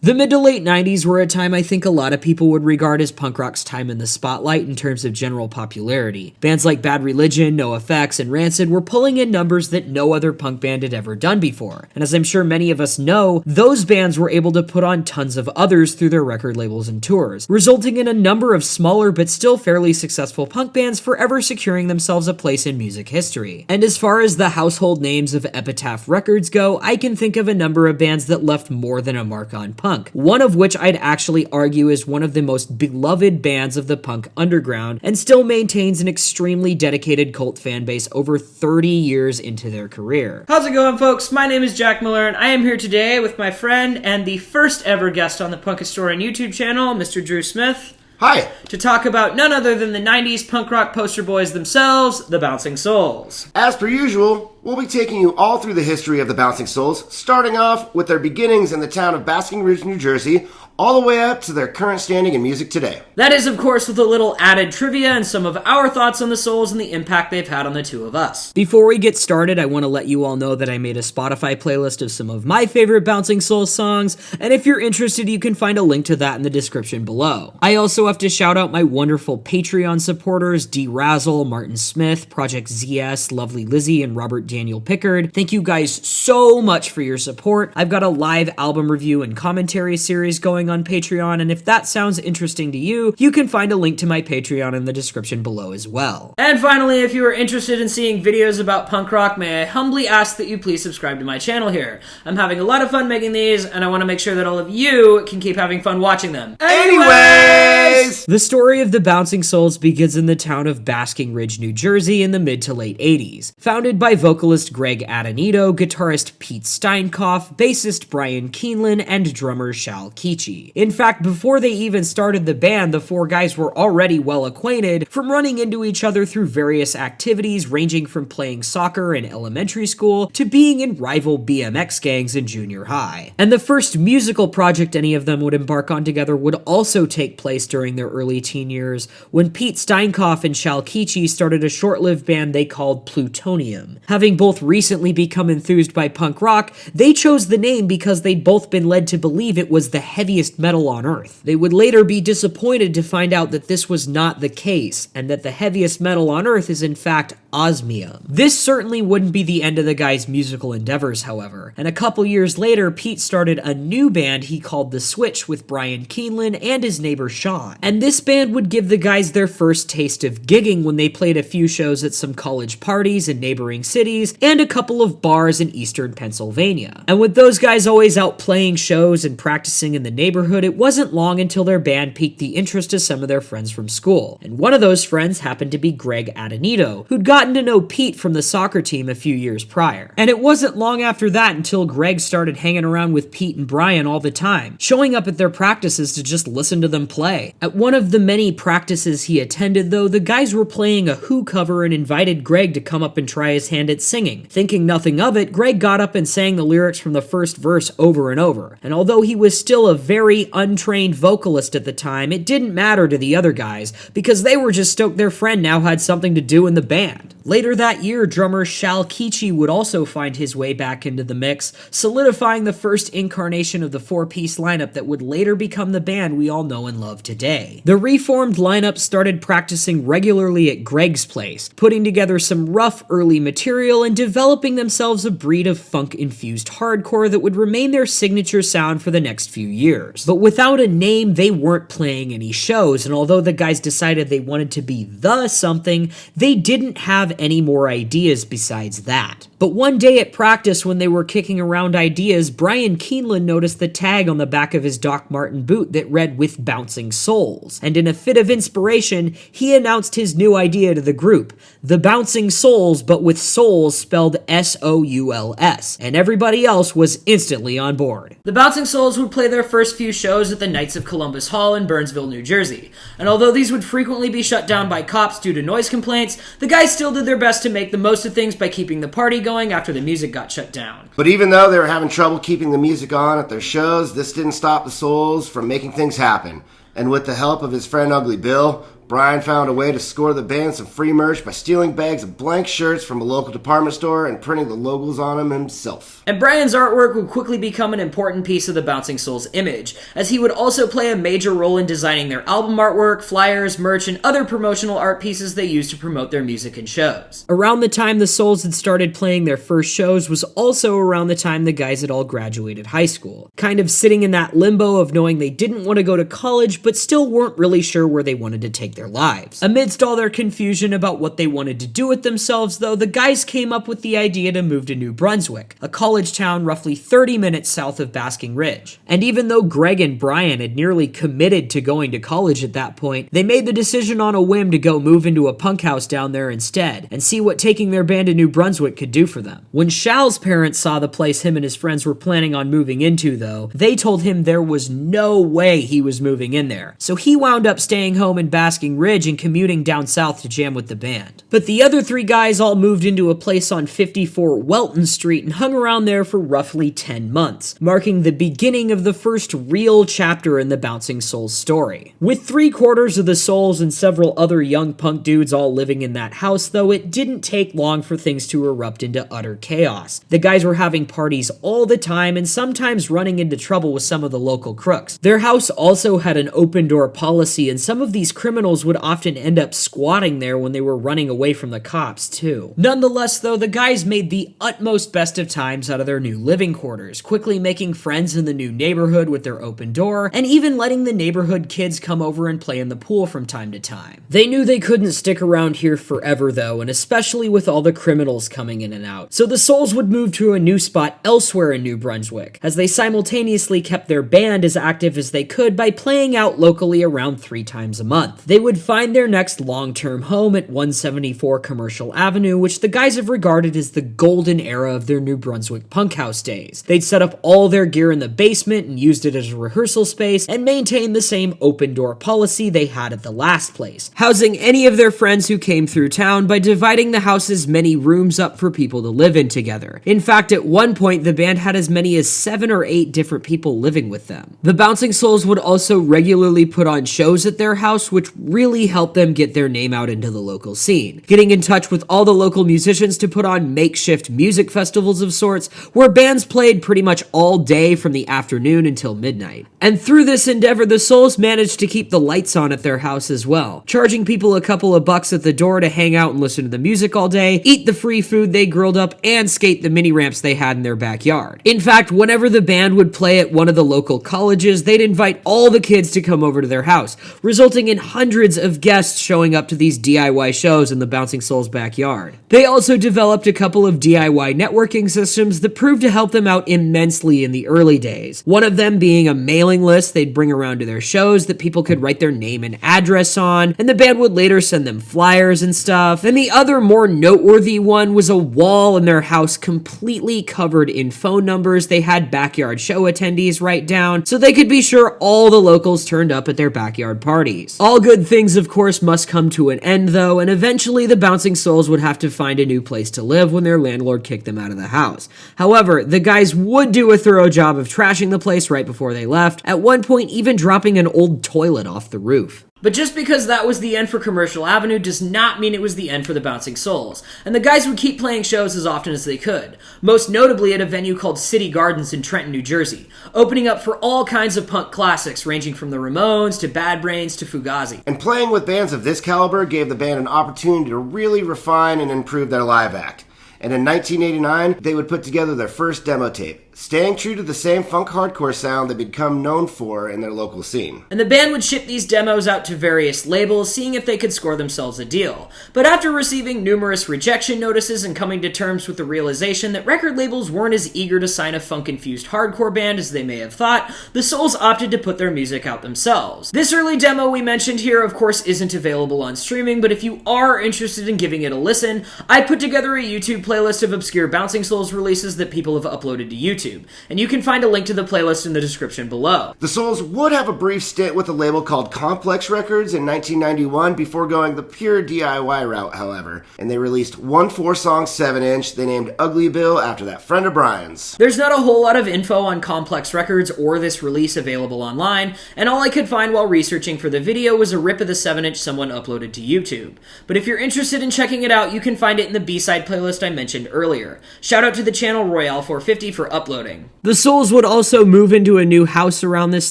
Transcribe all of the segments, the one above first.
The mid to late 90s were a time I think a lot of people would regard as punk rock's time in the spotlight in terms of general popularity. Bands like Bad Religion, NoFX, and Rancid were pulling in numbers that no other punk band had ever done before. And as I'm sure many of us know, those bands were able to put on tons of others through their record labels and tours, resulting in a number of smaller but still fairly successful punk bands forever securing themselves a place in music history. And as far as the household names of Epitaph Records go, I can think of a number of bands that left more than a mark on punk. One of which I'd actually argue is one of the most beloved bands of the punk underground and still maintains an extremely dedicated cult fan base over 30 years into their career. How's it going, folks? My name is Jack Miller, and I am here today with my friend and the first ever guest on the Punk Historian YouTube channel, Mr. Drew Smith. Hi! To talk about none other than the 90s punk rock poster boys themselves, the Bouncing Souls. As per usual, we'll be taking you all through the history of the Bouncing Souls, starting off with their beginnings in the town of Basking Ridge, New Jersey, all the way up to their current standing in music today. That is, of course, with a little added trivia and some of our thoughts on the Souls and the impact they've had on the two of us. Before we get started, I want to let you all know that I made a Spotify playlist of some of my favorite Bouncing Souls songs, and if you're interested, you can find a link to that in the description below. I also have to shout out my wonderful Patreon supporters, D. Razzle, Martin Smith, Project ZS, Lovely Lizzie, and Robert Daniel Pickard. Thank you guys so much for your support. I've got a live album review and commentary series going on Patreon, and if that sounds interesting to you, you can find a link to my Patreon in the description below as well. And finally, if you are interested in seeing videos about punk rock, may I humbly ask that you please subscribe to my channel here. I'm having a lot of fun making these, and I want to make sure that all of you can keep having fun watching them. Anyways! The story of the Bouncing Souls begins in the town of Basking Ridge, New Jersey in the mid to late 80s. Founded by vocalist Greg Adanito, guitarist Pete Steinkopf, bassist Brian Keeneland, and drummer Shal Kichi. In fact, before they even started the band, the four guys were already well acquainted from running into each other through various activities ranging from playing soccer in elementary school to being in rival BMX gangs in junior high. And the first musical project any of them would embark on together would also take place during their early teen years when Pete Steinkopf and Shal Kichi started a short-lived band they called Plutonium. Having both recently become enthused by punk rock, they chose the name because they'd both been led to believe it was the heaviest metal on earth. They would later be disappointed to find out that this was not the case, and that the heaviest metal on earth is in fact osmium. This certainly wouldn't be the end of the guy's musical endeavors, however, and a couple years later, Pete started a new band he called The Switch with Brian Keeneland and his neighbor Sean. And this band would give the guys their first taste of gigging when they played a few shows at some college parties in neighboring cities and a couple of bars in eastern Pennsylvania. And with those guys always out playing shows and practicing in the neighborhood, it wasn't long until their band piqued the interest of some of their friends from school. And one of those friends happened to be Greg Adanito, who'd gotten to know Pete from the soccer team a few years prior. And it wasn't long after that until Greg started hanging around with Pete and Brian all the time, showing up at their practices to just listen to them play. At one of the many practices he attended, though, the guys were playing a Who cover and invited Greg to come up and try his hand at singing. Thinking nothing of it, Greg got up and sang the lyrics from the first verse over and over. And although he was still a very untrained vocalist at the time, it didn't matter to the other guys because they were just stoked their friend now had something to do in the band. Later that year, drummer Shal Kichi would also find his way back into the mix, solidifying the first incarnation of the four-piece lineup that would later become the band we all know and love today. The reformed lineup started practicing regularly at Greg's place, putting together some rough early material and developing themselves a breed of funk-infused hardcore that would remain their signature sound for the next few years. But without a name, they weren't playing any shows, and although the guys decided they wanted to be the something, they didn't have any more ideas besides that. But one day at practice when they were kicking around ideas, Brian Keeneland noticed the tag on the back of his Doc Marten boot that read "With Bouncing Souls," and in a fit of inspiration, he announced his new idea to the group, the Bouncing Souls, but with souls spelled S-O-U-L-S, and everybody else was instantly on board. The Bouncing Souls would play their first few shows at the Knights of Columbus Hall in Burnsville, New Jersey, and although these would frequently be shut down by cops due to noise complaints, the guys still did their best to make the most of things by keeping the party going after the music got shut down. But even though they were having trouble keeping the music on at their shows, this didn't stop the Souls from making things happen. And with the help of his friend Ugly Bill, Brian found a way to score the band some free merch by stealing bags of blank shirts from a local department store and printing the logos on them himself. And Brian's artwork would quickly become an important piece of the Bouncing Souls image, as he would also play a major role in designing their album artwork, flyers, merch, and other promotional art pieces they used to promote their music and shows. Around the time the Souls had started playing their first shows was also around the time the guys had all graduated high school, kind of sitting in that limbo of knowing they didn't want to go to college but still weren't really sure where they wanted to take their lives. Amidst all their confusion about what they wanted to do with themselves, though, the guys came up with the idea to move to New Brunswick, a college town roughly 30 minutes south of Basking Ridge. And even though Greg and Brian had nearly committed to going to college at that point, they made the decision on a whim to go move into a punk house down there instead, and see what taking their band to New Brunswick could do for them. When Shal's parents saw the place him and his friends were planning on moving into, though, they told him there was no way he was moving in there, so he wound up staying home in Basking Ridge and commuting down south to jam with the band. But the other three guys all moved into a place on 54 Welton Street and hung around there for roughly 10 months, marking the beginning of the first real chapter in the Bouncing Souls story. With 3/4 of the Souls and several other young punk dudes all living in that house, though, it didn't take long for things to erupt into utter chaos. The guys were having parties all the time and sometimes running into trouble with some of the local crooks. Their house also had an open door policy, and some of these criminals would often end up squatting there when they were running away from the cops too. Nonetheless, though, the guys made the utmost best of times out of their new living quarters, quickly making friends in the new neighborhood with their open door, and even letting the neighborhood kids come over and play in the pool from time to time. They knew they couldn't stick around here forever though, and especially with all the criminals coming in and out. So the Souls would move to a new spot elsewhere in New Brunswick, as they simultaneously kept their band as active as they could by playing out locally around 3 times a month. They would find their next long-term home at 174 Commercial Avenue, which the guys have regarded as the golden era of their New Brunswick punk house days. They'd set up all their gear in the basement and used it as a rehearsal space, and maintained the same open door policy they had at the last place, housing any of their friends who came through town by dividing the house's many rooms up for people to live in together. In fact, at one point, the band had as many as 7 or 8 different people living with them. The Bouncing Souls would also regularly put on shows at their house, which really helped them get their name out into the local scene, getting in touch with all the local musicians to put on makeshift music festivals of sorts, where bands played pretty much all day from the afternoon until midnight. And through this endeavor, the Souls managed to keep the lights on at their house as well, charging people a couple of bucks at the door to hang out and listen to the music all day, eat the free food they grilled up, and skate the mini ramps they had in their backyard. In fact, whenever the band would play at one of the local colleges, they'd invite all the kids to come over to their house, resulting in hundreds of guests showing up to these DIY shows in the Bouncing Souls backyard. They also developed a couple of DIY networking systems that proved to help them out immensely in the early days. One of them being a mailing list they'd bring around to their shows that people could write their name and address on, and the band would later send them flyers and stuff. And the other more noteworthy one was a wall in their house completely covered in phone numbers they had backyard show attendees write down so they could be sure all the locals turned up at their backyard parties. All good things, of course, must come to an end though, and eventually the Bouncing Souls would have to find a new place to live when their landlord kicked them out of the house. However, the guys would do a thorough job of trashing the place right before they left, at one point even dropping an old toilet off the roof. But just because that was the end for Commercial Avenue does not mean it was the end for the Bouncing Souls, and the guys would keep playing shows as often as they could, most notably at a venue called City Gardens in Trenton, New Jersey, opening up for all kinds of punk classics ranging from the Ramones to Bad Brains to Fugazi. And playing with bands of this caliber gave the band an opportunity to really refine and improve their live act. And in 1989, they would put together their first demo tape, staying true to the same funk hardcore sound they'd become known for in their local scene. And the band would ship these demos out to various labels, seeing if they could score themselves a deal. But after receiving numerous rejection notices and coming to terms with the realization that record labels weren't as eager to sign a funk-infused hardcore band as they may have thought, the Souls opted to put their music out themselves. This early demo we mentioned here, of course, isn't available on streaming, but if you are interested in giving it a listen, I put together a YouTube playlist of obscure Bouncing Souls releases that people have uploaded to YouTube. YouTube, and you can find a link to the playlist in the description below. The Souls would have a brief stint with a label called Complex Records in 1991 before going the pure DIY route, however, and they released one 4-song 7-inch they named Ugly Bill after that friend of Brian's. There's not a whole lot of info on Complex Records or this release available online, and all I could find while researching for the video was a rip of the 7-inch someone uploaded to YouTube. But if you're interested in checking it out, you can find it in the B-side playlist I mentioned earlier. Shout out to the channel Royale450 for uploading. The Souls would also move into a new house around this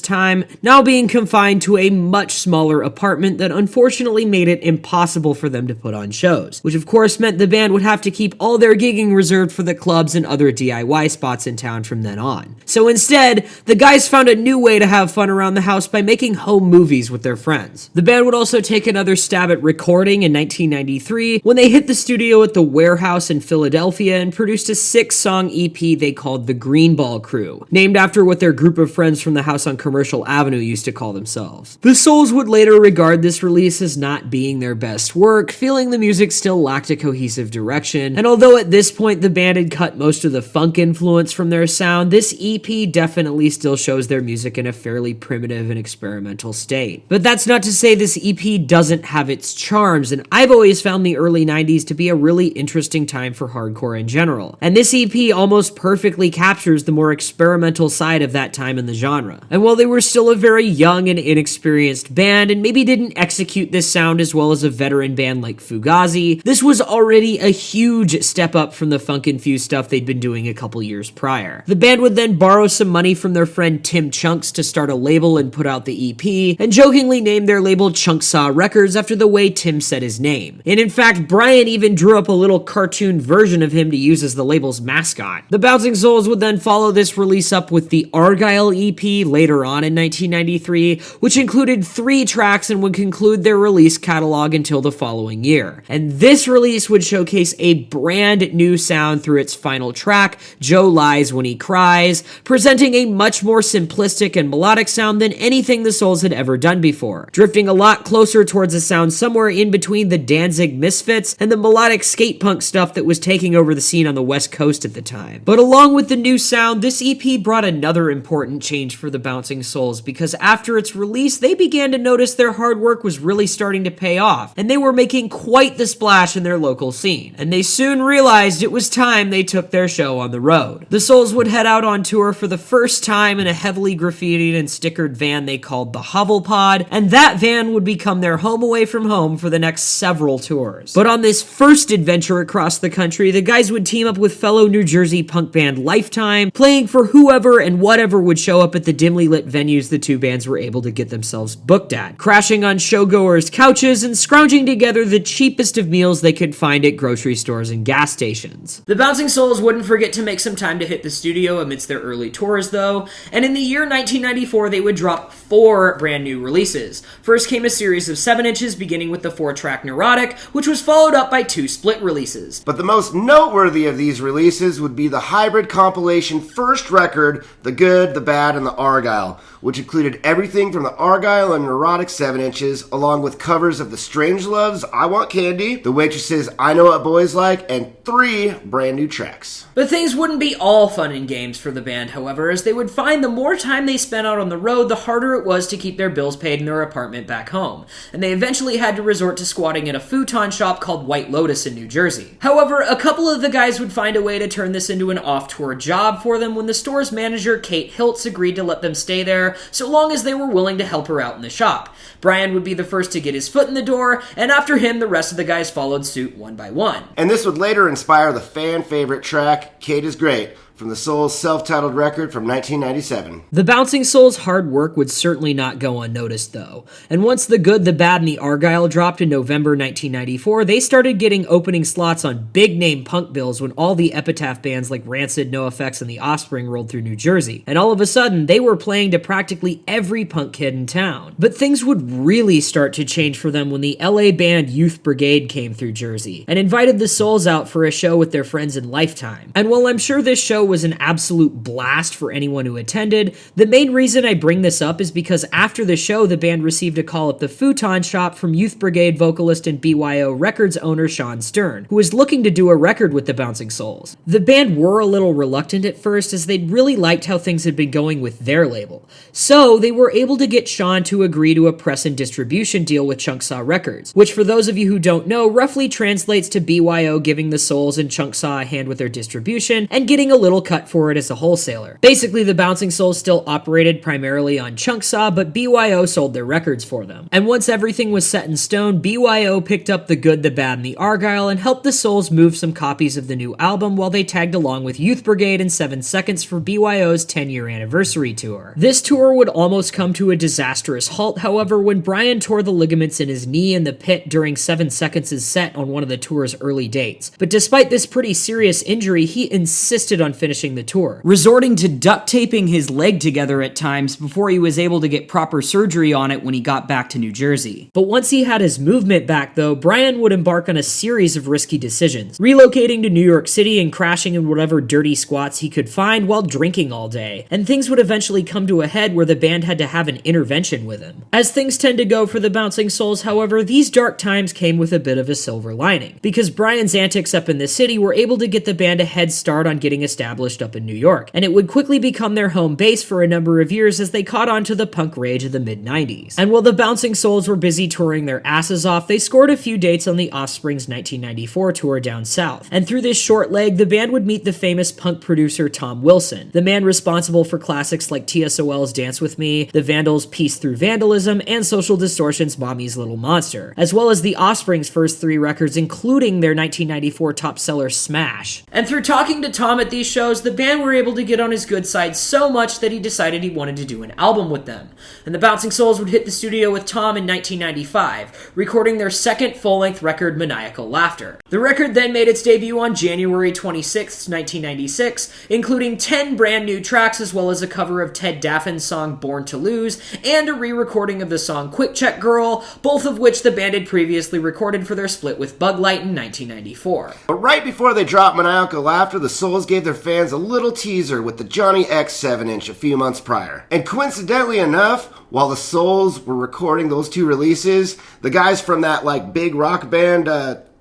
time, now being confined to a much smaller apartment that unfortunately made it impossible for them to put on shows, which of course meant the band would have to keep all their gigging reserved for the clubs and other DIY spots in town from then on. So instead, the guys found a new way to have fun around the house by making home movies with their friends. The band would also take another stab at recording in 1993 when they hit the studio at the Warehouse in Philadelphia and produced a 6-song EP they called the Greenball Crew, named after what their group of friends from the house on Commercial Avenue used to call themselves. The Souls would later regard this release as not being their best work, feeling the music still lacked a cohesive direction, and although at this point the band had cut most of the funk influence from their sound, this EP definitely still shows their music in a fairly primitive and experimental state. But that's not to say this EP doesn't have its charms, and I've always found the early 90s to be a really interesting time for hardcore in general, and this EP almost perfectly captures the more experimental side of that time in the genre. And while they were still a very young and inexperienced band and maybe didn't execute this sound as well as a veteran band like Fugazi, this was already a huge step up from the funk-infused stuff they'd been doing a couple years prior. The band would then borrow some money from their friend Tim Chunks to start a label and put out the EP, and jokingly named their label Chunksaw Records after the way Tim said his name. And in fact, Brian even drew up a little cartoon version of him to use as the label's mascot. The Bouncing Souls would then follow this release up with the Argyle EP later on in 1993, which included 3 tracks and would conclude their release catalog until the following year. And this release would showcase a brand new sound through its final track, Joe Lies When He Cries, presenting a much more simplistic and melodic sound than anything the Souls had ever done before, drifting a lot closer towards a sound somewhere in between the Danzig Misfits and the melodic skate punk stuff that was taking over the scene on the West Coast at the time. But along with the new sound, this EP brought another important change for the Bouncing Souls, because after its release, they began to notice their hard work was really starting to pay off, and they were making quite the splash in their local scene. And they soon realized it was time they took their show on the road. The Souls would head out on tour for the first time in a heavily graffitied and stickered van they called the Hovelpod, and that van would become their home away from home for the next several tours. But on this first adventure across the country, the guys would team up with fellow New Jersey punk band Lifetime, playing for whoever and whatever would show up at the dimly lit venues the two bands were able to get themselves booked at, crashing on showgoers' couches and scrounging together the cheapest of meals they could find at grocery stores and gas stations. The Bouncing Souls wouldn't forget to make some time to hit the studio amidst their early tours though, and in the year 1994 they would drop 4 brand new releases. First came a series of 7-inches beginning with the 4-track Neurotic, which was followed up by 2 split releases. But the most noteworthy of these releases would be the hybrid compilation first record, The Good, The Bad, and The Argyle, which included everything from the Argyle and Neurotic 7-inches, along with covers of the Strangeloves' I Want Candy, The Waitress's I Know What Boys Like, and 3 brand new tracks. But things wouldn't be all fun and games for the band, however, as they would find the more time they spent out on the road, the harder it was to keep their bills paid in their apartment back home, and they eventually had to resort to squatting at a futon shop called White Lotus in New Jersey. However, a couple of the guys would find a way to turn this into an off-tour job for them when the store's manager, Kate Hiltz, agreed to let them stay there so long as they were willing to help her out in the shop. Brian would be the first to get his foot in the door, and after him, the rest of the guys followed suit one by one. And this would later inspire the fan-favorite track, Kate is Great, from the Souls' self-titled record from 1997. The Bouncing Souls' hard work would certainly not go unnoticed, though. And once The Good, The Bad, and The Argyle dropped in November 1994, they started getting opening slots on big-name punk bills when all the epitaph bands like Rancid, NoFX, and The Offspring rolled through New Jersey. And all of a sudden, they were playing to practically every punk kid in town. But things would really start to change for them when the LA band Youth Brigade came through Jersey and invited the Souls out for a show with their friends in Lifetime. And while I'm sure this show was an absolute blast for anyone who attended. The main reason I bring this up is because after the show, the band received a call at the Futon Shop from Youth Brigade vocalist and BYO Records owner Sean Stern, who was looking to do a record with the Bouncing Souls. The band were a little reluctant at first, as they'd really liked how things had been going with their label. So they were able to get Sean to agree to a press and distribution deal with Chunksaw Records, which for those of you who don't know, roughly translates to BYO giving the Souls and Chunksaw a hand with their distribution and getting a little cut for it as a wholesaler. Basically, the Bouncing Souls still operated primarily on Chunksaw, but BYO sold their records for them. And once everything was set in stone, BYO picked up The Good, the Bad, and the Argyle and helped the Souls move some copies of the new album while they tagged along with Youth Brigade and 7 Seconds for BYO's 10-year anniversary tour. This tour would almost come to a disastrous halt, however, when Brian tore the ligaments in his knee in the pit during 7 Seconds' set on one of the tour's early dates. But despite this pretty serious injury, he insisted on finishing the tour, resorting to duct taping his leg together at times before he was able to get proper surgery on it when he got back to New Jersey. But once he had his movement back though, Brian would embark on a series of risky decisions, relocating to New York City and crashing in whatever dirty squats he could find while drinking all day, and things would eventually come to a head where the band had to have an intervention with him. As things tend to go for the Bouncing Souls, however, these dark times came with a bit of a silver lining, because Brian's antics up in the city were able to get the band a head start on getting established up in New York, and it would quickly become their home base for a number of years as they caught on to the punk rage of the mid-90s. And while the Bouncing Souls were busy touring their asses off, they scored a few dates on the Offspring's 1994 tour down south, and through this short leg, the band would meet the famous punk producer Tom Wilson, the man responsible for classics like TSOL's Dance With Me, the Vandals' Peace Through Vandalism, and Social Distortion's Mommy's Little Monster, as well as the Offspring's first 3 records, including their 1994 top seller Smash. And through talking to Tom at these shows, the band were able to get on his good side so much that he decided he wanted to do an album with them. And the Bouncing Souls would hit the studio with Tom in 1995, recording their second full-length record, Maniacal Laughter. The record then made its debut on January 26, 1996, including 10 brand new tracks as well as a cover of Ted Daffin's song Born to Lose and a re-recording of the song Quick Check Girl, both of which the band had previously recorded for their split with Buglight in 1994. But right before they dropped Maniacal Laughter, the Souls gave their fans a little teaser with the Johnny X 7-inch a few months prior. And coincidentally enough, while the Souls were recording those 2 releases, the guys from that big rock band,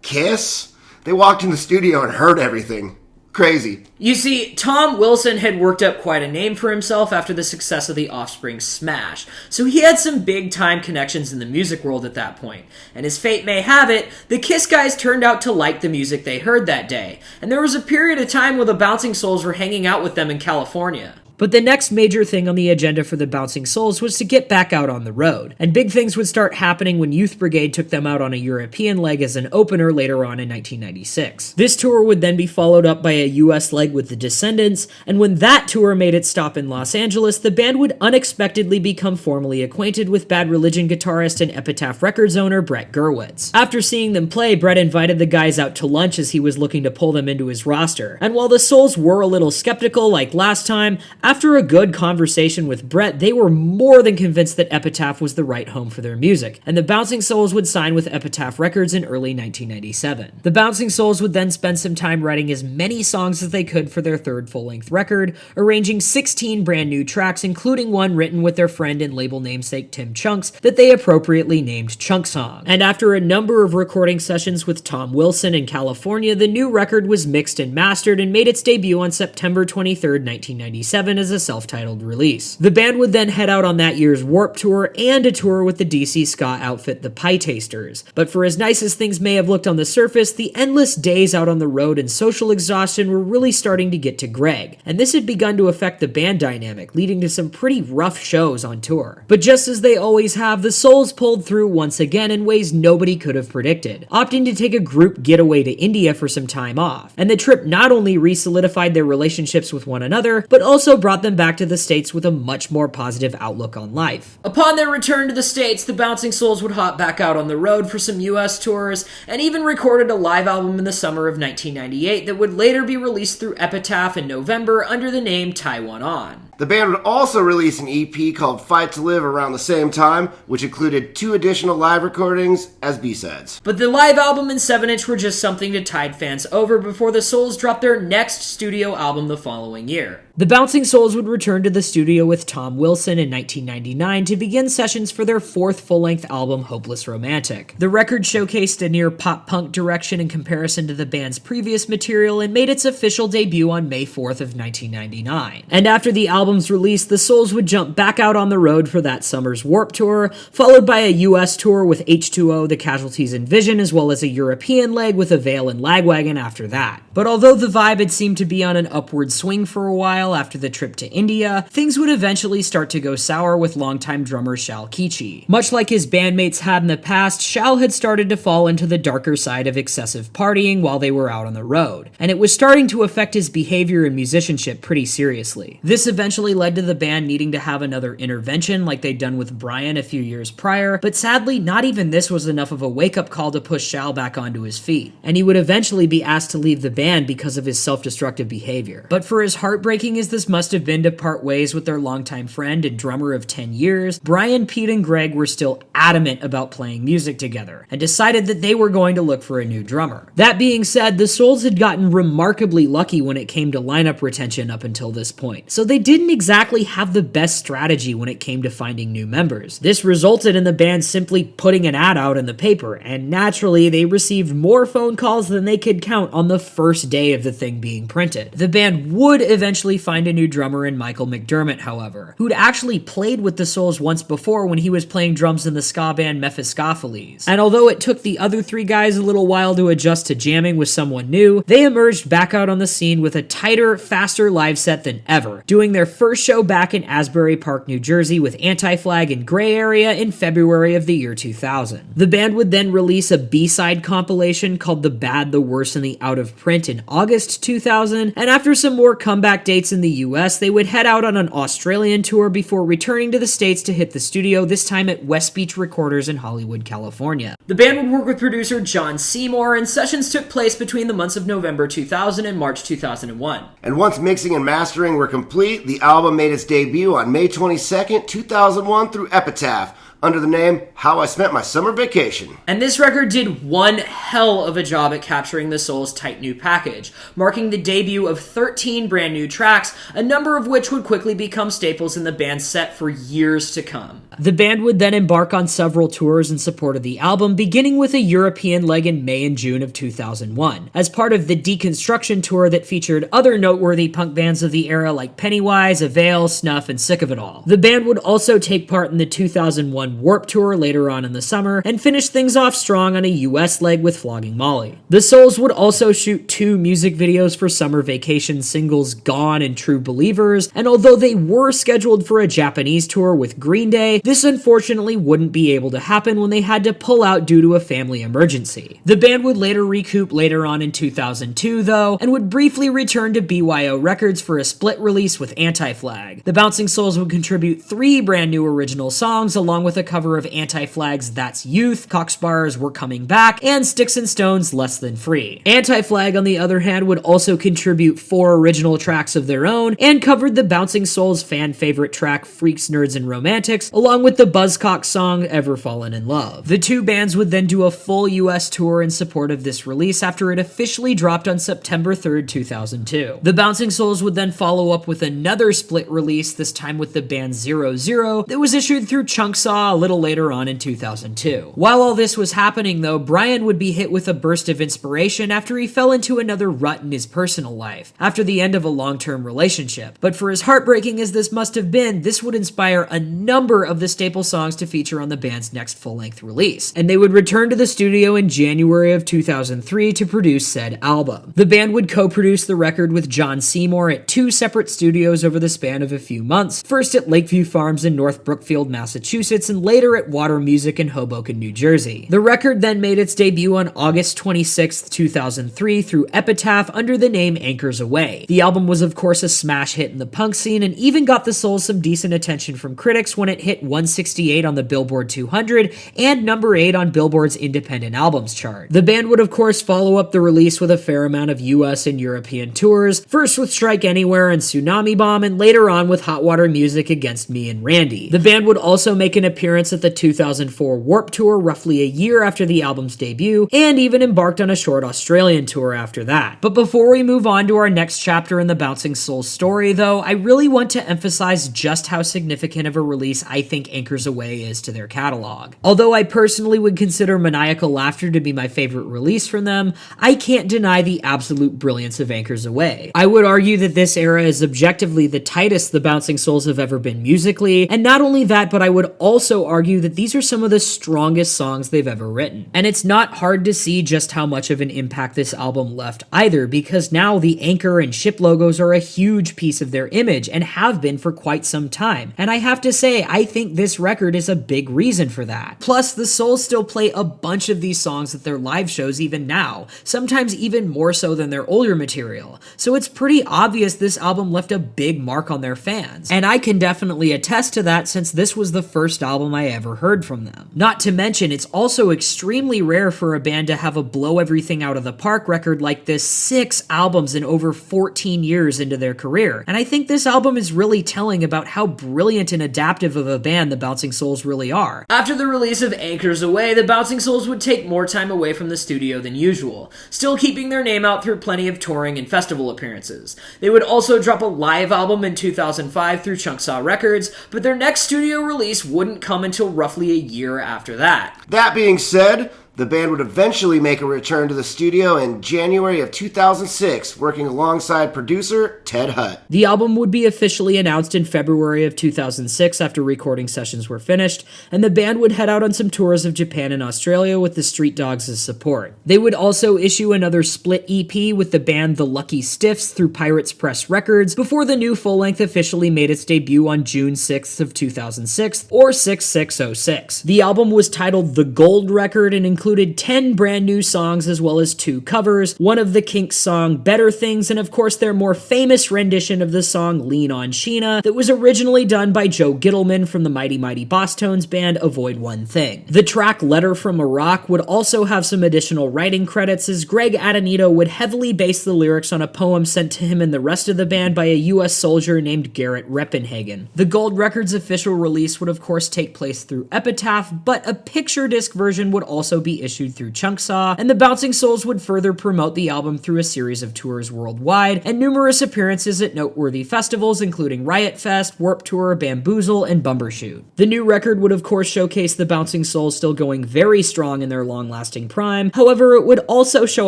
Kiss, they walked in the studio and heard everything. Crazy. You see, Tom Wilson had worked up quite a name for himself after the success of the Offspring Smash, so he had some big-time connections in the music world at that point. And as fate may have it, the Kiss guys turned out to like the music they heard that day, and there was a period of time where the Bouncing Souls were hanging out with them in California. But the next major thing on the agenda for the Bouncing Souls was to get back out on the road, and big things would start happening when Youth Brigade took them out on a European leg as an opener later on in 1996. This tour would then be followed up by a US leg with the Descendants, and when that tour made its stop in Los Angeles, the band would unexpectedly become formally acquainted with Bad Religion guitarist and Epitaph Records owner Brett Gurewitz. After seeing them play, Brett invited the guys out to lunch as he was looking to pull them into his roster, and while the Souls were a little skeptical like last time, after a good conversation with Brett, they were more than convinced that Epitaph was the right home for their music, and the Bouncing Souls would sign with Epitaph Records in early 1997. The Bouncing Souls would then spend some time writing as many songs as they could for their third full-length record, arranging 16 brand new tracks, including one written with their friend and label namesake Tim Chunks that they appropriately named Chunk Song. And after a number of recording sessions with Tom Wilson in California, the new record was mixed and mastered and made its debut on September 23, 1997 as a self-titled release. The band would then head out on that year's Warped Tour and a tour with the DC ska outfit the Pie Tasters. But for as nice as things may have looked on the surface, the endless days out on the road and social exhaustion were really starting to get to Greg, and this had begun to affect the band dynamic, leading to some pretty rough shows on tour. But just as they always have, the Souls pulled through once again in ways nobody could have predicted, opting to take a group getaway to India for some time off. And the trip not only re-solidified their relationships with one another, but also brought them back to the States with a much more positive outlook on life. Upon their return to the States, the Bouncing Souls would hop back out on the road for some US tours, and even recorded a live album in the summer of 1998 that would later be released through Epitaph in November under the name Taiwan On. The band would also release an EP called Fight to Live around the same time, which included 2 additional live recordings as B-sides. But the live album and 7-inch were just something to tide fans over before the Souls dropped their next studio album the following year. The Bouncing Souls would return to the studio with Tom Wilson in 1999 to begin sessions for their 4th full-length album, Hopeless Romantic. The record showcased a near pop-punk direction in comparison to the band's previous material and made its official debut on May 4th of 1999. And after the album's release, the Souls would jump back out on the road for that summer's Warped Tour, followed by a US tour with H2O, The Casualties, and Vision, as well as a European leg with Avail and Lagwagon after that. But although the vibe had seemed to be on an upward swing for a while after the trip to India, things would eventually start to go sour with longtime drummer Shal Kichi. Much like his bandmates had in the past, Shal had started to fall into the darker side of excessive partying while they were out on the road, and it was starting to affect his behavior and musicianship pretty seriously. This eventually led to the band needing to have another intervention like they'd done with Brian a few years prior, but sadly, not even this was enough of a wake-up call to push Shal back onto his feet, and he would eventually be asked to leave the band because of his self-destructive behavior. But for as heartbreaking as this must have been to part ways with their longtime friend and drummer of 10 years, Brian, Pete, and Greg were still adamant about playing music together, and decided that they were going to look for a new drummer. That being said, the Souls had gotten remarkably lucky when it came to lineup retention up until this point, so they didn't exactly have the best strategy when it came to finding new members. This resulted in the band simply putting an ad out in the paper, and naturally they received more phone calls than they could count on the first day of the thing being printed. The band would eventually find a new drummer in Michael McDermott, however, who'd actually played with the Souls once before when he was playing drums in the ska band Mephistopheles. And although it took the other 3 guys a little while to adjust to jamming with someone new, they emerged back out on the scene with a tighter, faster live set than ever, doing their first show back in Asbury Park, New Jersey with Anti-Flag and Gray Area in February of the year 2000. The band would then release a B-side compilation called The Bad, the Worst, and the Out of Print in August 2000, and after some more comeback dates in the US, they would head out on an Australian tour before returning to the States to hit the studio, this time at West Beach Recorders in Hollywood, California. The band would work with producer John Seymour, and sessions took place between the months of November 2000 and March 2001. And once mixing and mastering were complete, the album made its debut on May 22nd, 2001 through Epitaph, under the name How I Spent My Summer Vacation. And this record did one hell of a job at capturing the Souls' tight new package, marking the debut of 13 brand new tracks, a number of which would quickly become staples in the band's set for years to come. The band would then embark on several tours in support of the album, beginning with a European leg in May and June of 2001, as part of the Deconstruction tour that featured other noteworthy punk bands of the era like Pennywise, Avail, Snuff, and Sick of It All. The band would also take part in the 2001 Warped Tour later on in the summer, and finish things off strong on a US leg with Flogging Molly. The Souls would also shoot 2 music videos for Summer Vacation singles Gone and True Believers, and although they were scheduled for a Japanese tour with Green Day, this unfortunately wouldn't be able to happen when they had to pull out due to a family emergency. The band would later recoup later on in 2002 though, and would briefly return to BYO Records for a split release with Anti-Flag. The Bouncing Souls would contribute 3 brand new original songs along with a cover of Anti-Flag's That's Youth, Cockspurs We're Coming Back, and Sticks and Stones' Less Than Free. Anti-Flag, on the other hand, would also contribute 4 original tracks of their own, and covered the Bouncing Souls fan favorite track Freaks, Nerds, and Romantics, along with the Buzzcocks song Ever Fallen in Love. The 2 bands would then do a full US tour in support of this release after it officially dropped on September 3rd, 2002. The Bouncing Souls would then follow up with another split release, this time with the band 00, that was issued through Chunksaw a little later on in 2002. While all this was happening though, Brian would be hit with a burst of inspiration after he fell into another rut in his personal life, after the end of a long-term relationship. But for as heartbreaking as this must have been, this would inspire a number of the staple songs to feature on the band's next full-length release, and they would return to the studio in January of 2003 to produce said album. The band would co-produce the record with John Seymour at 2 separate studios over the span of a few months, first at Lakeview Farms in North Brookfield, Massachusetts, and and later at Water Music in Hoboken, New Jersey. The record then made its debut on August 26, 2003 through Epitaph under the name Anchors Aweigh. The album was of course a smash hit in the punk scene and even got the Souls some decent attention from critics when it hit 168 on the Billboard 200 and number 8 on Billboard's Independent Albums chart. The band would of course follow up the release with a fair amount of US and European tours, first with Strike Anywhere and Tsunami Bomb, and later on with Hot Water Music Against Me and Randy. The band would also make an appearance at the 2004 Warped Tour roughly a year after the album's debut, and even embarked on a short Australian tour after that. But before we move on to our next chapter in the Bouncing Souls story though, I really want to emphasize just how significant of a release I think Anchors Aweigh is to their catalog. Although I personally would consider Maniacal Laughter to be my favorite release from them, I can't deny the absolute brilliance of Anchors Aweigh. I would argue that this era is objectively the tightest the Bouncing Souls have ever been musically, and not only that, but I would also argue that these are some of the strongest songs they've ever written. And it's not hard to see just how much of an impact this album left either, because now the anchor and ship logos are a huge piece of their image and have been for quite some time. And I have to say, I think this record is a big reason for that. Plus, the Souls still play a bunch of these songs at their live shows even now, sometimes even more so than their older material. So it's pretty obvious this album left a big mark on their fans. And I can definitely attest to that since this was the first album I ever heard from them. Not to mention, it's also extremely rare for a band to have a blow everything out of the park record like this, 6 albums in over 14 years into their career. And I think this album is really telling about how brilliant and adaptive of a band the Bouncing Souls really are. After the release of Anchors Aweigh, the Bouncing Souls would take more time away from the studio than usual, still keeping their name out through plenty of touring and festival appearances. They would also drop a live album in 2005 through Chunksaw Records, but their next studio release wouldn't come until roughly a year after that. That being said, the band would eventually make a return to the studio in January of 2006, working alongside producer Ted Hutt. The album would be officially announced in February of 2006 after recording sessions were finished, and the band would head out on some tours of Japan and Australia with the Street Dogs as support. They would also issue another split EP with the band The Lucky Stiffs through Pirates Press Records before the new full-length officially made its debut on June 6th of 2006, or 6606. The album was titled The Gold Record and included 10 brand new songs as well as 2 covers, one of the Kinks' song Better Things, and of course their more famous rendition of the song Lean on Sheena that was originally done by Joe Gittleman from the Mighty Mighty Bosstones band Avoid One Thing. The track Letter from Iraq would also have some additional writing credits, as Greg Adanito would heavily base the lyrics on a poem sent to him and the rest of the band by a US soldier named Garrett Reppenhagen. The Gold Record's official release would of course take place through Epitaph, but a picture disc version would also be issued through Chunksaw, and the Bouncing Souls would further promote the album through a series of tours worldwide and numerous appearances at noteworthy festivals including Riot Fest, Warped Tour, Bamboozle, and Bumbershoot. The new record would of course showcase the Bouncing Souls still going very strong in their long-lasting prime, however it would also show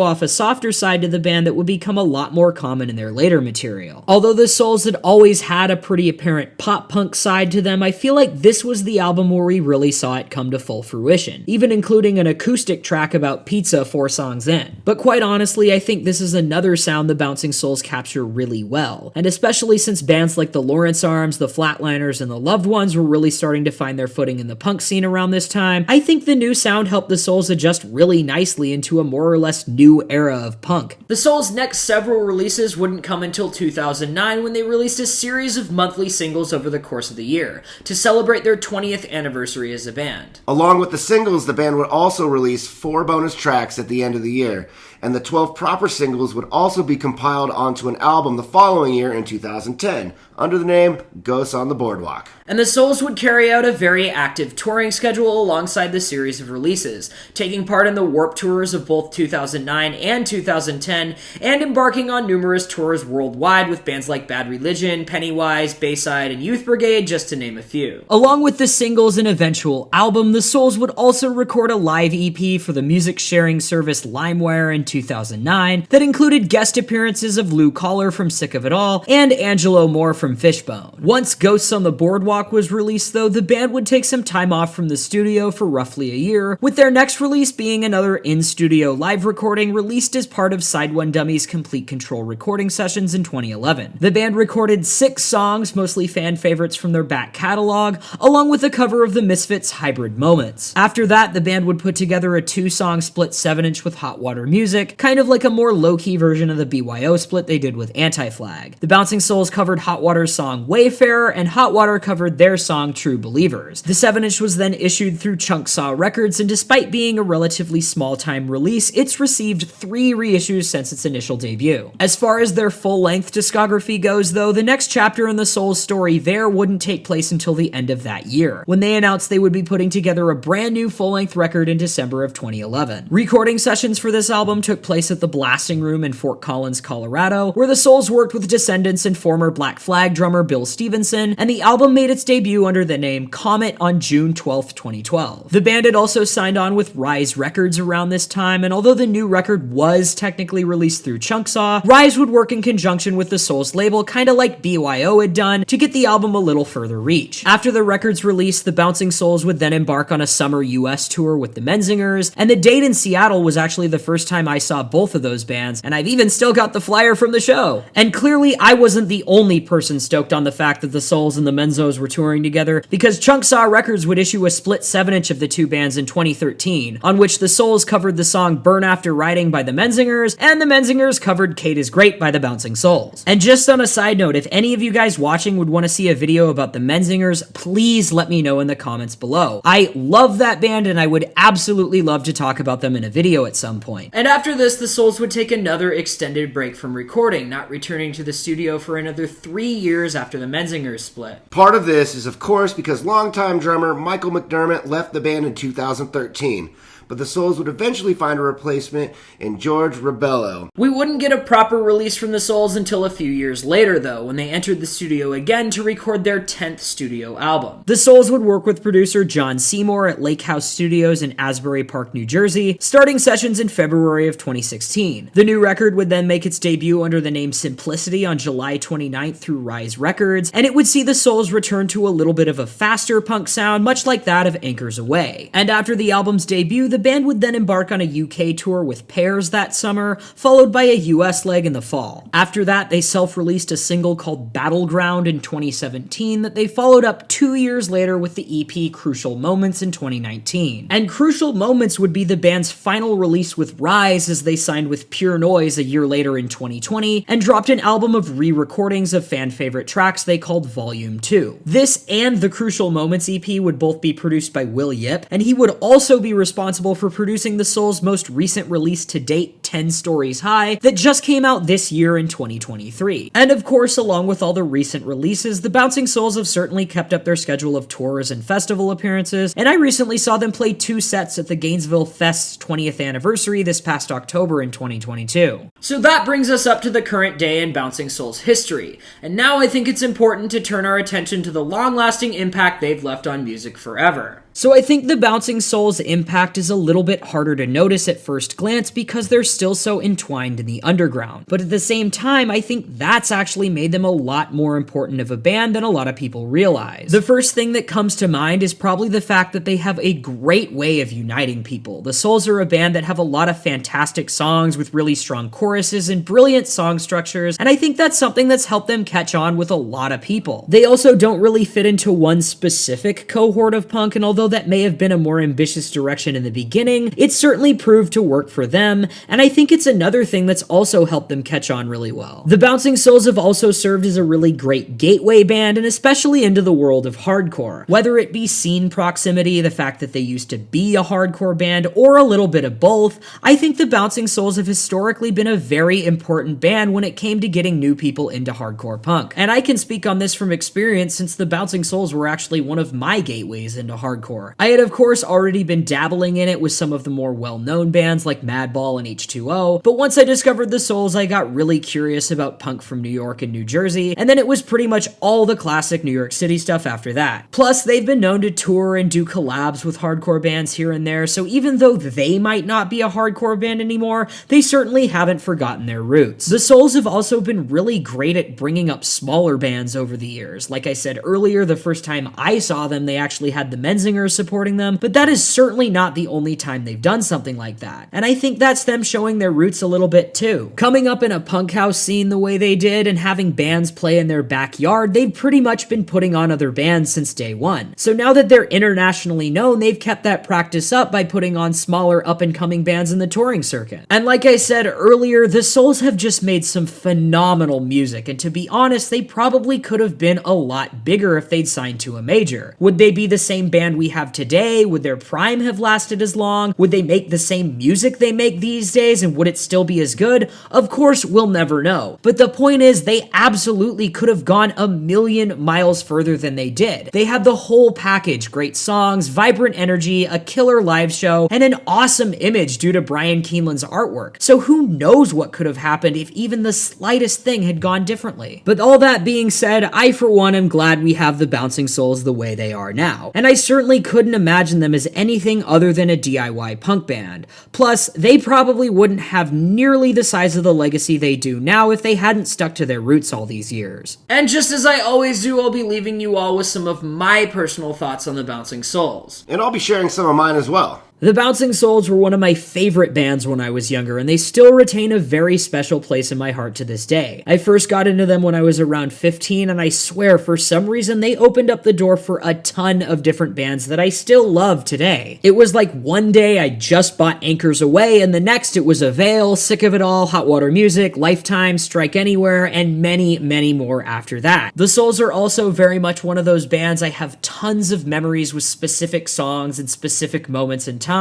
off a softer side to the band that would become a lot more common in their later material. Although the Souls had always had a pretty apparent pop-punk side to them, I feel like this was the album where we really saw it come to full fruition, even including an acoustic track about pizza 4 songs in. But quite honestly, I think this is another sound the Bouncing Souls capture really well, and especially since bands like the Lawrence Arms, the Flatliners, and the Loved Ones were really starting to find their footing in the punk scene around this time, I think the new sound helped the Souls adjust really nicely into a more or less new era of punk. The Souls' next several releases wouldn't come until 2009 when they released a series of monthly singles over the course of the year, to celebrate their 20th anniversary as a band. Along with the singles, the band would also release 4 bonus tracks at the end of the year, and the 12 proper singles would also be compiled onto an album the following year in 2010, under the name Ghosts on the Boardwalk. And the Souls would carry out a very active touring schedule alongside the series of releases, taking part in the Warped Tours of both 2009 and 2010, and embarking on numerous tours worldwide with bands like Bad Religion, Pennywise, Bayside, and Youth Brigade, just to name a few. Along with the singles and eventual album, the Souls would also record a live EP for the music sharing service LimeWire in 2009 that included guest appearances of Lou Collar from Sick of It All and Angelo Moore from Fishbone. Once Ghosts on the Boardwalk was released, though, the band would take some time off from the studio for roughly a year, with their next release being another in-studio live recording released as part of Side One Dummy's Complete Control recording sessions in 2011. The band recorded 6 songs, mostly fan favorites from their back catalog, along with a cover of the Misfits' Hybrid Moments. After that, the band would put together a 2-song split 7-inch with Hot Water Music, kind of like a more low-key version of the BYO split they did with Anti-Flag. The Bouncing Souls covered Hot Water's song Wayfarer, and Hot Water covered their song True Believers. The 7-inch was then issued through Chunksaw Records, and despite being a relatively small-time release, it's received 3 reissues since its initial debut. As far as their full-length discography goes, though, the next chapter in the Souls story there wouldn't take place until the end of that year, when they announced they would be putting together a brand new full-length record in December of 2011. Recording sessions for this album took place at the Blasting Room in Fort Collins, Colorado, where the Souls worked with Descendants and former Black Flag drummer Bill Stevenson, and the album made its debut under the name Comet on June 12, 2012. The band had also signed on with Rise Records around this time, and although the new record was technically released through Chunksaw, Rise would work in conjunction with the Souls label, kinda like BYO had done, to get the album a little further reach. After the record's release, the Bouncing Souls would then embark on a summer US tour with the Menzingers, and the date in Seattle was actually the first time I saw both of those bands, and I've even still got the flyer from the show. And clearly, I wasn't the only person stoked on the fact that the Souls and the Menzos were touring together, because Chunksaw Records would issue a split 7-inch of the two bands in 2013, on which the Souls covered the song Burn After Riding by the Menzingers, and the Menzingers covered Kate is Great by the Bouncing Souls. And just on a side note, if any of you guys watching would want to see a video about the Menzingers, please let me know in the comments below. I love that band, and I would absolutely love to talk about them in a video at some point. And after this, the Souls would take another extended break from recording, not returning to the studio for another 3 years after the Menzingers split. Part of this is, of course, because longtime drummer Michael McDermott left the band in 2013, but the Souls would eventually find a replacement in George Rebello. We wouldn't get a proper release from the Souls until a few years later, though, when they entered the studio again to record their 10th studio album. The Souls would work with producer John Seymour at Lake House Studios in Asbury Park, New Jersey, starting sessions in February of 2016. The new record would then make its debut under the name Simplicity on July 29th through Rise Records, and it would see the Souls return to a little bit of a faster punk sound, much like that of Anchors Away. And after the album's debut, the band would then embark on a UK tour with Pairs that summer, followed by a US leg in the fall. After that, they self-released a single called Battleground in 2017 that they followed up 2 years later with the EP Crucial Moments in 2019. And Crucial Moments would be the band's final release with Rise, as they signed with Pure Noise a year later in 2020 and dropped an album of re-recordings of fan favorite tracks they called Volume 2. This and the Crucial Moments EP would both be produced by Will Yip, and he would also be responsible for producing the Souls' most recent release to date, 10 Stories High, that just came out this year in 2023. And of course, along with all the recent releases, the Bouncing Souls have certainly kept up their schedule of tours and festival appearances, and I recently saw them play 2 sets at the Gainesville Fest's 20th anniversary this past October in 2022. So that brings us up to the current day in Bouncing Souls history, and now I think it's important to turn our attention to the long-lasting impact they've left on music forever. So I think the Bouncing Souls' impact is a little bit harder to notice at first glance because they're still so entwined in the underground. But at the same time, I think that's actually made them a lot more important of a band than a lot of people realize. The first thing that comes to mind is probably the fact that they have a great way of uniting people. The Souls are a band that have a lot of fantastic songs with really strong choruses and brilliant song structures, and I think that's something that's helped them catch on with a lot of people. They also don't really fit into one specific cohort of punk, and although that may have been a more ambitious direction in the beginning, it certainly proved to work for them, and I think it's another thing that's also helped them catch on really well. The Bouncing Souls have also served as a really great gateway band, and especially into the world of hardcore. Whether it be scene proximity, the fact that they used to be a hardcore band, or a little bit of both, I think the Bouncing Souls have historically been a very important band when it came to getting new people into hardcore punk. And I can speak on this from experience since the Bouncing Souls were actually one of my gateways into hardcore. I had of course already been dabbling in it with some of the more well-known bands like Madball and H2 H2O, but once I discovered the Souls, I got really curious about punk from New York and New Jersey, and then it was pretty much all the classic New York City stuff after that. Plus, they've been known to tour and do collabs with hardcore bands here and there, so even though they might not be a hardcore band anymore, they certainly haven't forgotten their roots. The Souls have also been really great at bringing up smaller bands over the years. Like I said earlier, the first time I saw them, they actually had the Menzingers supporting them, but that is certainly not the only time they've done something like that. And I think that's them showing their roots a little bit too. Coming up in a punk house scene the way they did and having bands play in their backyard, they've pretty much been putting on other bands since day one. So now that they're internationally known, they've kept that practice up by putting on smaller up-and-coming bands in the touring circuit. And like I said earlier, the Souls have just made some phenomenal music, and to be honest, they probably could have been a lot bigger if they'd signed to a major. Would they be the same band we have today? Would their prime have lasted as long? Would they make the same music they make these days, and would it still be as good? Of course, we'll never know. But the point is, they absolutely could have gone a million miles further than they did. They had the whole package: great songs, vibrant energy, a killer live show, and an awesome image due to Brian Keeneland's artwork. So who knows what could have happened if even the slightest thing had gone differently. But all that being said, I for one am glad we have the Bouncing Souls the way they are now. And I certainly couldn't imagine them as anything other than a DIY punk band. Plus, they probably wouldn't have nearly the size of the legacy they do now if they hadn't stuck to their roots all these years. And just as I always do, I'll be leaving you all with some of my personal thoughts on the Bouncing Souls. And I'll be sharing some of mine as well. The Bouncing Souls were one of my favorite bands when I was younger, and they still retain a very special place in my heart to this day. I first got into them when I was around 15, and I swear for some reason they opened up the door for a ton of different bands that I still love today. It was like one day I just bought Anchors Away, and the next it was Avail, Sick of It All, Hot Water Music, Lifetime, Strike Anywhere, and many, many more after that. The Souls are also very much one of those bands I have tons of memories with specific songs and specific moments in time,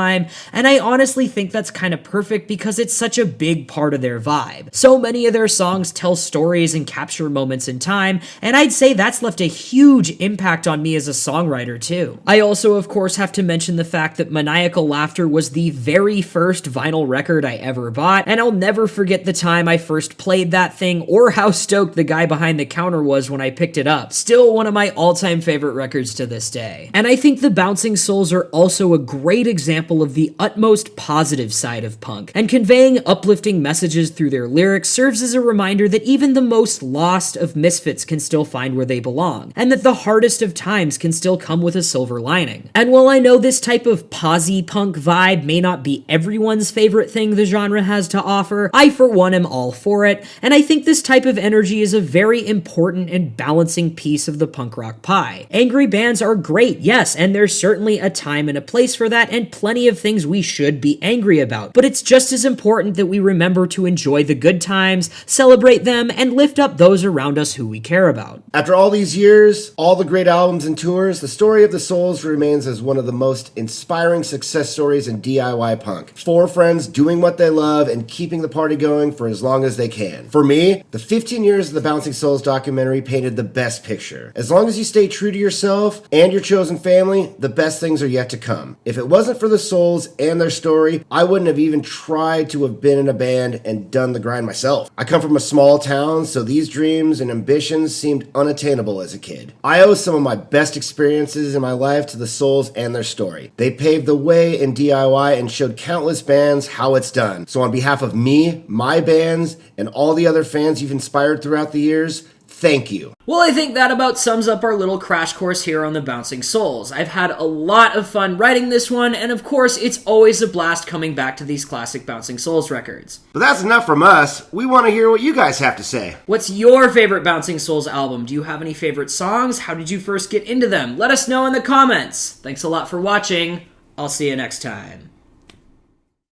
and I honestly think that's kind of perfect because it's such a big part of their vibe. So many of their songs tell stories and capture moments in time, and I'd say that's left a huge impact on me as a songwriter too. I also, of course, have to mention the fact that Maniacal Laughter was the very first vinyl record I ever bought, and I'll never forget the time I first played that thing or how stoked the guy behind the counter was when I picked it up. Still one of my all-time favorite records to this day. And I think the Bouncing Souls are also a great example of the utmost positive side of punk, and conveying uplifting messages through their lyrics serves as a reminder that even the most lost of misfits can still find where they belong, and that the hardest of times can still come with a silver lining. And while I know this type of posy punk vibe may not be everyone's favorite thing the genre has to offer, I for one am all for it, and I think this type of energy is a very important and balancing piece of the punk rock pie. Angry bands are great, yes, and there's certainly a time and a place for that, and plenty of things we should be angry about, but it's just as important that we remember to enjoy the good times, celebrate them, and lift up those around us who we care about. After all these years, all the great albums and tours, the story of the Souls remains as one of the most inspiring success stories in DIY punk. 4 friends doing what they love and keeping the party going for as long as they can. For me, the 15 years of the Bouncing Souls documentary painted the best picture. As long as you stay true to yourself and your chosen family, the best things are yet to come. If it wasn't for the Souls and their story, I wouldn't have even tried to have been in a band and done the grind myself. I come from a small town, so these dreams and ambitions seemed unattainable as a kid. I owe some of my best experiences in my life to the Souls and their story. They paved the way in DIY and showed countless bands how it's done. So on behalf of me, my bands, and all the other fans you've inspired throughout the years, thank you. Well, I think that about sums up our little crash course here on the Bouncing Souls. I've had a lot of fun writing this one, and of course, it's always a blast coming back to these classic Bouncing Souls records. But that's enough from us. We want to hear what you guys have to say. What's your favorite Bouncing Souls album? Do you have any favorite songs? How did you first get into them? Let us know in the comments. Thanks a lot for watching. I'll see you next time.